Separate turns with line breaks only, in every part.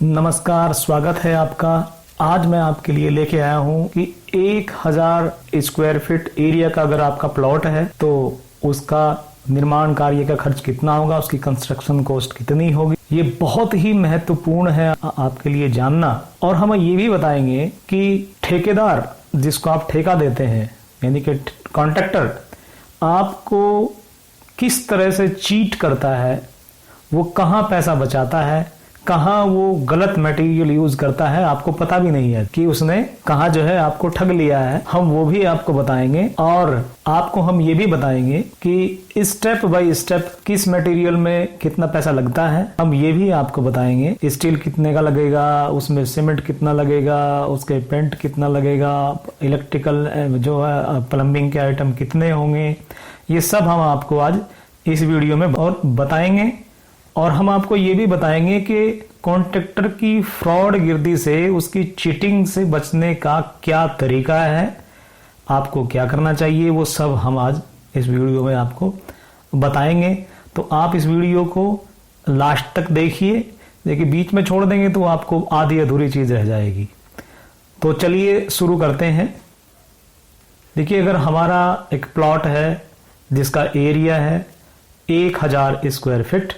नमस्कार, स्वागत है आपका। आज मैं आपके लिए लेके आया हूं कि 1000 स्क्वायर फीट एरिया का अगर आपका प्लॉट है तो उसका निर्माण कार्य का खर्च कितना होगा, उसकी कंस्ट्रक्शन कॉस्ट कितनी होगी। ये बहुत ही महत्वपूर्ण है आपके लिए जानना। और हम ये भी बताएंगे कि ठेकेदार जिसको आप ठेका देते हैं यानी कि कॉन्ट्रैक्टर आपको किस तरह से चीट करता है, वो कहाँ पैसा बचाता है, कहाँ वो गलत मटेरियल यूज करता है, आपको पता भी नहीं है कि उसने कहाँ जो है आपको ठग लिया है। हम वो भी आपको बताएंगे और आपको हम ये भी बताएंगे कि स्टेप बाय स्टेप किस मटेरियल में कितना पैसा लगता है। हम ये भी आपको बताएंगे स्टील कितने का लगेगा, उसमें सीमेंट कितना लगेगा, उसके पेंट कितना लगेगा, इलेक्ट्रिकल जो है प्लम्बिंग के आइटम कितने होंगे। ये सब हम आपको आज इस वीडियो में और बताएंगे। और हम आपको ये भी बताएंगे कि कॉन्ट्रैक्टर की फ्रॉड गिरदी से, उसकी चीटिंग से बचने का क्या तरीका है, आपको क्या करना चाहिए, वो सब हम आज इस वीडियो में आपको बताएंगे। तो आप इस वीडियो को लास्ट तक देखिए, बीच में छोड़ देंगे तो आपको आधी अधूरी चीज रह जाएगी। तो चलिए शुरू करते हैं। देखिए, अगर हमारा एक प्लॉट है जिसका एरिया है 1000 स्क्वायर फीट,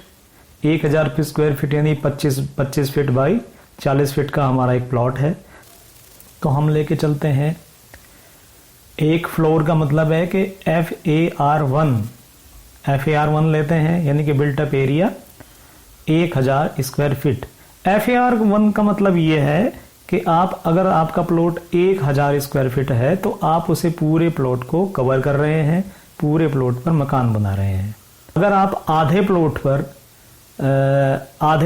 1000 स्क्वायर फीट यानी 25 फीट बाई 40 फीट का हमारा एक प्लॉट है। तो हम लेके चलते हैं, एक फ्लोर का मतलब है कि FAR1 लेते हैं यानी कि built up area 1000 square feet. FAR1 का मतलब ये है कि अगर आपका प्लॉट 1000 स्क्वायर फीट है तो आप उसे पूरे प्लॉट को कवर कर रहे हैं, पूरे प्लॉट पर मकान बना रहे हैं। अगर आप आधे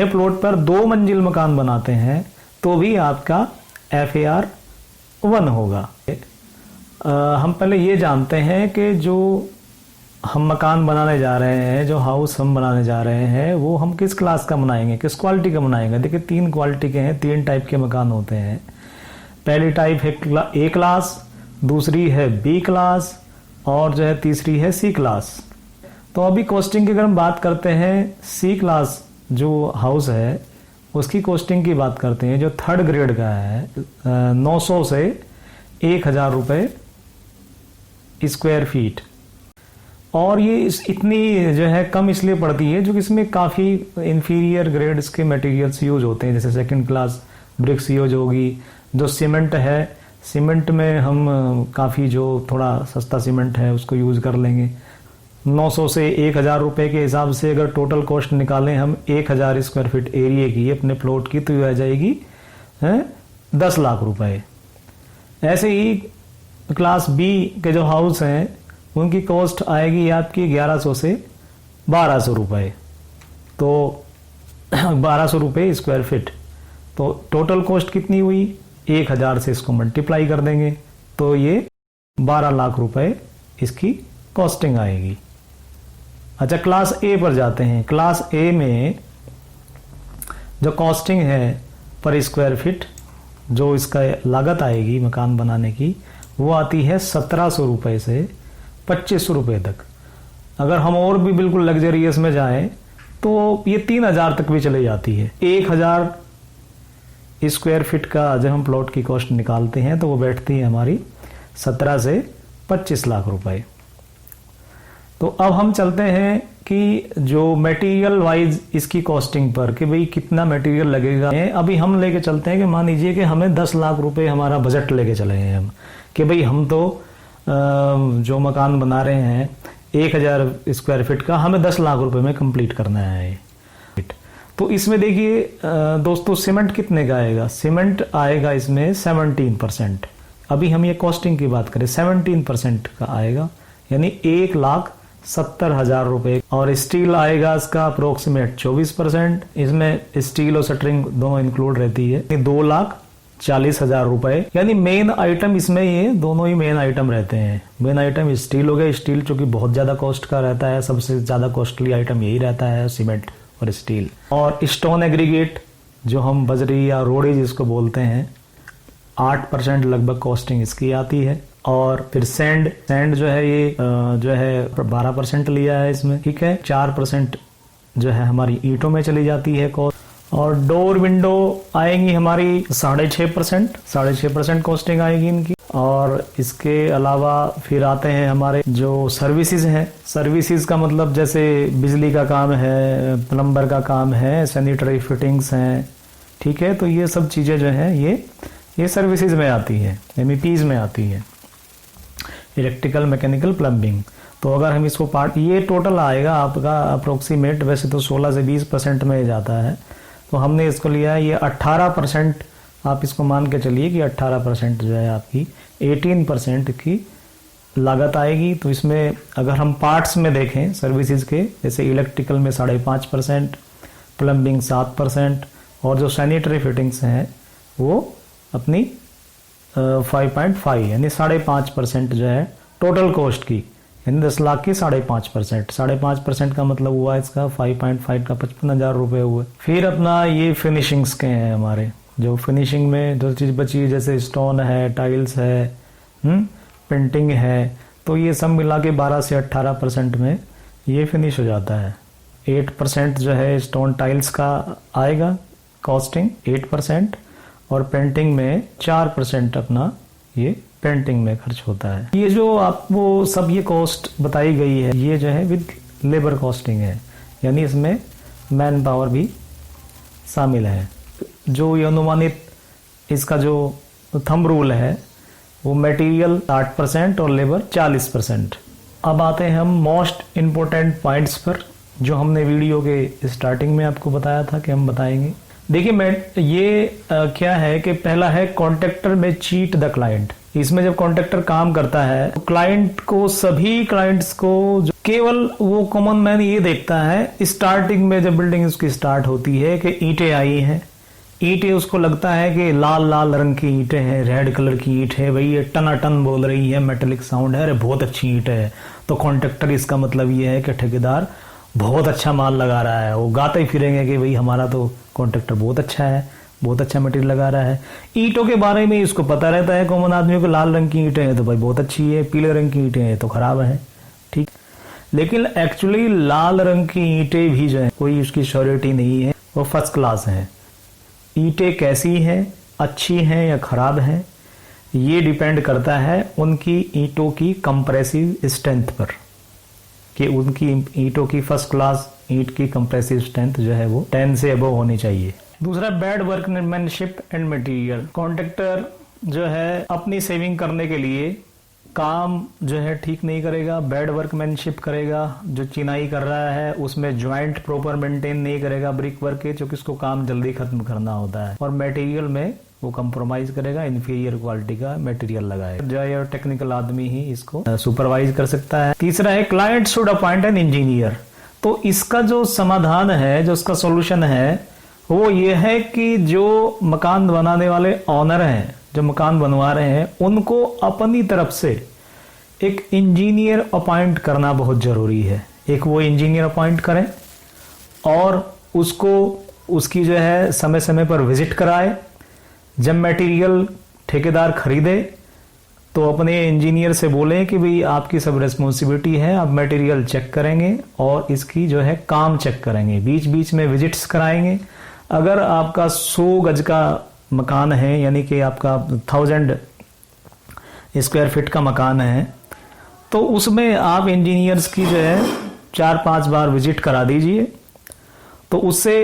प्लॉट पर 2 मंजिल मकान बनाते हैं तो भी आपका FAR1 होगा। हम पहले ये जानते हैं कि जो हम मकान बनाने जा रहे हैं, जो हाउस हम बनाने जा रहे हैं, वो हम किस क्लास का बनाएंगे, किस क्वालिटी का बनाएंगे। देखिए, 3 क्वालिटी के हैं, 3 टाइप के मकान होते हैं। पहली टाइप है A क्लास, दूसरी है B क्लास और जो है तीसरी है C क्लास। तो अभी कॉस्टिंग की अगर हम बात करते हैं, C क्लास जो हाउस है उसकी कॉस्टिंग की बात करते हैं, जो 3rd ग्रेड का है 900 से 1000 रुपये स्क्वायर फीट। और ये इतनी जो है कम इसलिए पड़ती है जो कि इसमें काफ़ी इंफीरियर ग्रेड्स के मटेरियल्स यूज होते हैं, जैसे 2nd क्लास ब्रिक्स यूज होगी। जो सीमेंट है, सीमेंट में हम काफ़ी जो थोड़ा सस्ता सीमेंट है उसको यूज कर लेंगे। 900 से 1000 रुपये के हिसाब से अगर टोटल कॉस्ट निकालें हम 1000 स्क्वायर फीट एरिया की अपने प्लॉट की, तो ये आ जाएगी 10 लाख रुपए। ऐसे ही क्लास B के जो हाउस हैं उनकी कॉस्ट आएगी आपकी 1100 से 1200 रुपये, तो 1200 रुपये स्क्वायर फीट। तो टोटल कॉस्ट कितनी हुई, 1000 से इसको मल्टीप्लाई कर देंगे तो ये 12 लाख रुपए इसकी कॉस्टिंग आएगी। अच्छा, क्लास A पर जाते हैं। क्लास A में जो कॉस्टिंग है पर स्क्वायर फीट, जो इसका लागत आएगी मकान बनाने की, वो आती है 1700 रुपये से 2500 रुपये तक। अगर हम और भी बिल्कुल लग्जरियस में जाएं तो ये 3000 तक भी चले जाती है। 1000 स्क्वायर फीट का जब हम प्लॉट की कॉस्ट निकालते हैं तो वो बैठती है हमारी 17 से 25 लाख रुपए। तो अब हम चलते हैं कि जो मटेरियल वाइज इसकी कॉस्टिंग पर, कि भाई कितना मटेरियल लगेगा। अभी हम लेके चलते हैं कि मान लीजिए कि हमें 10 लाख रुपए हमारा बजट लेके चले हैं हम, कि भाई हम तो जो मकान बना रहे हैं 1000 स्क्वायर फीट का, हमें 10 लाख रुपए में कंप्लीट करना है। तो इसमें देखिए दोस्तों, सीमेंट कितने का आएगा। सीमेंट आएगा इसमें 17%। अभी हम ये कॉस्टिंग की बात करें, 17% का आएगा यानी 1,70,000 रुपये। और स्टील आएगा इसका अप्रोक्सीमेट 24%। इसमें स्टील और शटरिंग दोनों इंक्लूड रहती है, 2,40,000 रुपये। यानी मेन आइटम इसमें ये दोनों ही मेन आइटम रहते हैं। मेन आइटम स्टील हो गया, स्टील चूंकि बहुत ज्यादा कॉस्ट का रहता है, सबसे ज्यादा कॉस्टली आइटम यही रहता है, सीमेंट और स्टील। और स्टोन एग्रीगेट जो हम बजरी या रोड़ी जिसको बोलते हैं, 8% लगभग कॉस्टिंग इसकी आती है। और फिर सैंड जो है ये जो है 12% लिया है इसमें, ठीक है। 4% जो है हमारी ईंटों में चली जाती है कॉस्ट। और डोर विंडो आएंगी हमारी 6.5%, 6.5% कॉस्टिंग आएगी इनकी। और इसके अलावा फिर आते हैं हमारे जो सर्विसेज हैं। सर्विसेज का मतलब जैसे बिजली का काम है, प्लम्बर का काम है, सैनिटरी फिटिंग्स हैं, ठीक है। तो ये सब चीज़ें जो हैं ये सर्विसेज में आती है, MEPs में आती है, इलेक्ट्रिकल, मैकेनिकल, प्लम्बिंग। तो अगर हम इसको पार्ट, ये टोटल आएगा आपका अप्रोक्सीमेट, वैसे तो 16 से 20% में जाता है, तो हमने इसको लिया है ये 18%। आप इसको मान के चलिए कि 18% जो है आपकी 18% की लागत आएगी। तो इसमें अगर हम पार्ट्स में देखें सर्विसेज के, जैसे इलेक्ट्रिकल में 5.5%, प्लम्बिंग 7%, और जो सैनिटरी फिटिंग्स हैं वो अपनी 5.5 यानी 5.5% जो है टोटल कॉस्ट की, यानी 10 लाख की 5.5%। 5.5% का मतलब हुआ इसका 5.5 का 55,000 रुपये हुए। फिर अपना ये फिनिशिंग्स के हैं हमारे, जो फिनिशिंग में जो चीज़ बची है जैसे स्टोन है, टाइल्स है, पेंटिंग है, तो ये सब मिला के 12 से 18% में ये फिनिश हो जाता है। 8% जो है स्टोन टाइल्स का आएगा कॉस्टिंग 8%, और पेंटिंग में 4% अपना ये पेंटिंग में खर्च होता है। ये जो आपको सब ये कॉस्ट बताई गई है, ये जो है विद लेबर कॉस्टिंग है, यानी इसमें मैन पावर भी शामिल है। जो ये अनुमानित इसका जो थंब रूल है वो मटेरियल 60% और लेबर 40%। अब आते हैं हम मोस्ट इम्पोर्टेंट पॉइंट्स पर, जो हमने वीडियो के स्टार्टिंग में आपको बताया था कि हम बताएंगे। देखिए मैं ये क्या है कि पहला है कॉन्ट्रैक्टर में चीट द क्लाइंट। इसमें जब कॉन्ट्रैक्टर काम करता है तो क्लाइंट को, सभी क्लाइंट्स को केवल वो कॉमन मैन ये देखता है स्टार्टिंग में जब बिल्डिंग उसकी स्टार्ट होती है कि ईंटें आई हैं, ईंटें उसको लगता है कि लाल लाल रंग की ईंटें हैं, रेड कलर की ईंट है, भाई ये टनाटन बोल रही है, मेटेलिक साउंड है, अरे बहुत अच्छी ईंट है। तो कॉन्ट्रैक्टर, इसका मतलब ये है कि ठेकेदार बहुत अच्छा माल लगा रहा है, वो गाते ही फिरेंगे कि भाई हमारा तो कॉन्ट्रैक्टर बहुत अच्छा है, बहुत अच्छा मटेरियल लगा रहा है। ईंटों के बारे में इसको पता रहता है कॉमन आदमियों को, लाल रंग की ईंटें हैं तो भाई बहुत अच्छी है, पीले रंग की ईंटें हैं तो खराब है, ठीक। लेकिन एक्चुअली लाल रंग की ईंटें भी जो है कोई उसकी श्योरिटी नहीं है, वो फर्स्ट क्लास है। ईंटें कैसी हैं, अच्छी हैं या खराब हैं, ये डिपेंड करता है उनकी ईंटों की कंप्रेसिव स्ट्रेंथ पर, कि उनकी ईंटों की फर्स्ट क्लास ईंट की कंप्रेसिव स्ट्रेंथ जो है वो 10 से अबव होनी चाहिए। दूसरा bad workmanship and material. Contractor जो है अपनी सेविंग करने के लिए काम जो है ठीक नहीं करेगा, बैड वर्कमैनशिप करेगा। जो चिनाई कर रहा है उसमें ज्वाइंट प्रॉपर मेंटेन नहीं करेगा ब्रिक वर्क के, क्योंकि उसको काम जल्दी खत्म करना होता है। और मटेरियल में वो कंप्रोमाइज करेगा, इन्फीरियर क्वालिटी का मटेरियल लगाएगा। जो है टेक्निकल आदमी ही इसको सुपरवाइज कर सकता है। तीसरा है client should appoint an engineer. तो इसका जो समाधान है, जो इसका सॉल्यूशन है वो ये है कि जो मकान बनाने वाले ऑनर हैं, जो मकान बनवा रहे हैं, उनको अपनी तरफ से एक इंजीनियर अपॉइंट करना बहुत जरूरी है। एक वो इंजीनियर अपॉइंट करें और उसको उसकी जो है समय समय पर विजिट कराए। जब मटेरियल ठेकेदार खरीदे तो अपने इंजीनियर से बोलें कि भाई आपकी सब रिस्पॉन्सिबिलिटी है, आप मटेरियल चेक करेंगे और इसकी जो है काम चेक करेंगे, बीच बीच में विजिट्स कराएंगे। अगर आपका 100 गज का मकान है, यानी कि आपका 1000 स्क्वायर फीट का मकान है, तो उसमें आप इंजीनियर्स की जो है 4-5 बार विजिट करा दीजिए। तो उससे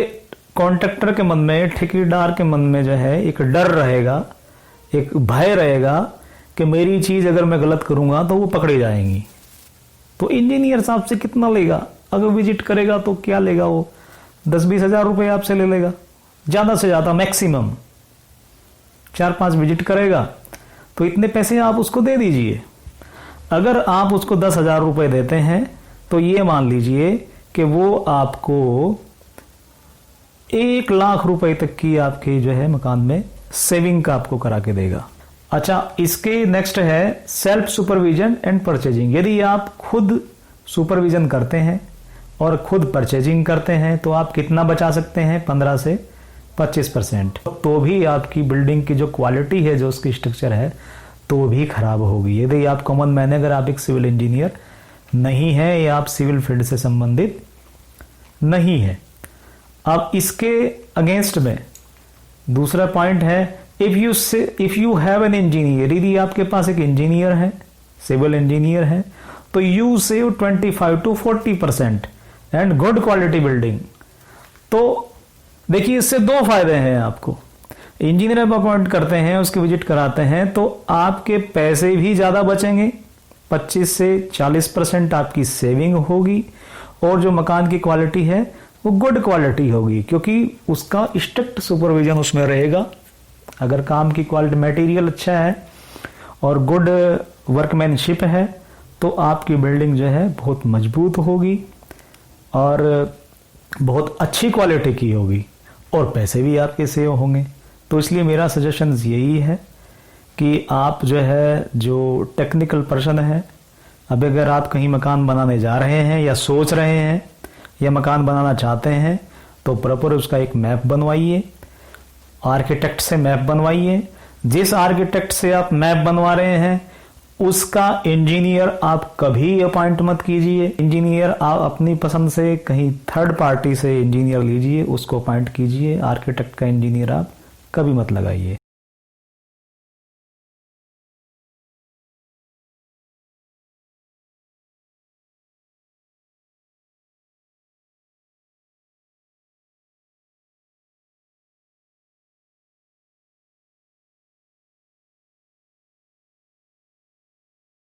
कॉन्ट्रैक्टर के मन में, ठेकेदार के मन में जो है एक डर रहेगा, एक भय रहेगा कि मेरी चीज अगर मैं गलत करूंगा तो वो पकड़ी जाएंगी। तो इंजीनियर साहब से कितना लेगा? अगर विजिट करेगा तो क्या लेगा? वो 10-20 हजार रुपए आपसे ले लेगा, ज्यादा से ज्यादा मैक्सिमम 4-5 विजिट करेगा तो इतने पैसे आप उसको दे दीजिए। अगर आप उसको 10,000 रुपए देते हैं तो ये मान लीजिए कि वो आपको 1 लाख रुपए तक की आपकी जो है मकान में सेविंग का आपको करा के देगा। अच्छा, इसके नेक्स्ट है सेल्फ सुपरविजन एंड परचेजिंग। यदि आप खुद सुपरविजन करते हैं और खुद परचेजिंग करते हैं तो आप कितना बचा सकते हैं? 15 से 25%। तो भी आपकी बिल्डिंग की जो क्वालिटी है, जो उसकी स्ट्रक्चर है, तो भी खराब होगी। यदि आप कॉमन मैन, अगर आप एक सिविल इंजीनियर नहीं है या आप सिविल फील्ड से संबंधित नहीं है। अब इसके अगेंस्ट में दूसरा पॉइंट है, if you have an engineer, यदि आपके पास एक इंजीनियर है, सिविल इंजीनियर है, तो you save 25 to 40% and good quality building. तो देखिए इससे दो फायदे हैं आपको। इंजीनियर आप अपॉइंट करते हैं, उसकी विजिट कराते हैं, तो आपके पैसे भी ज्यादा बचेंगे, 25 से 40% आपकी सेविंग होगी, और जो मकान की क्वालिटी है वो गुड क्वालिटी होगी, क्योंकि उसका स्ट्रिक्ट सुपरविजन उसमें रहेगा। अगर काम की क्वालिटी, मटेरियल अच्छा है और गुड वर्कमैनशिप है, तो आपकी बिल्डिंग जो है बहुत मजबूत होगी और बहुत अच्छी क्वालिटी की होगी, और पैसे भी आपके सेव होंगे। तो इसलिए मेरा सजेशन यही है कि आप जो है, जो टेक्निकल पर्सन है, अब अगर आप कहीं मकान बनाने जा रहे हैं या सोच रहे हैं या मकान बनाना चाहते हैं, तो प्रॉपर उसका एक मैप बनवाइए, आर्किटेक्ट से मैप बनवाइए। जिस आर्किटेक्ट से आप मैप बनवा रहे हैं उसका इंजीनियर आप कभी अपॉइंट मत कीजिए। इंजीनियर आप अपनी पसंद से कहीं थर्ड पार्टी से इंजीनियर लीजिए, उसको अपॉइंट कीजिए। आर्किटेक्ट का इंजीनियर आप कभी मत लगाइए।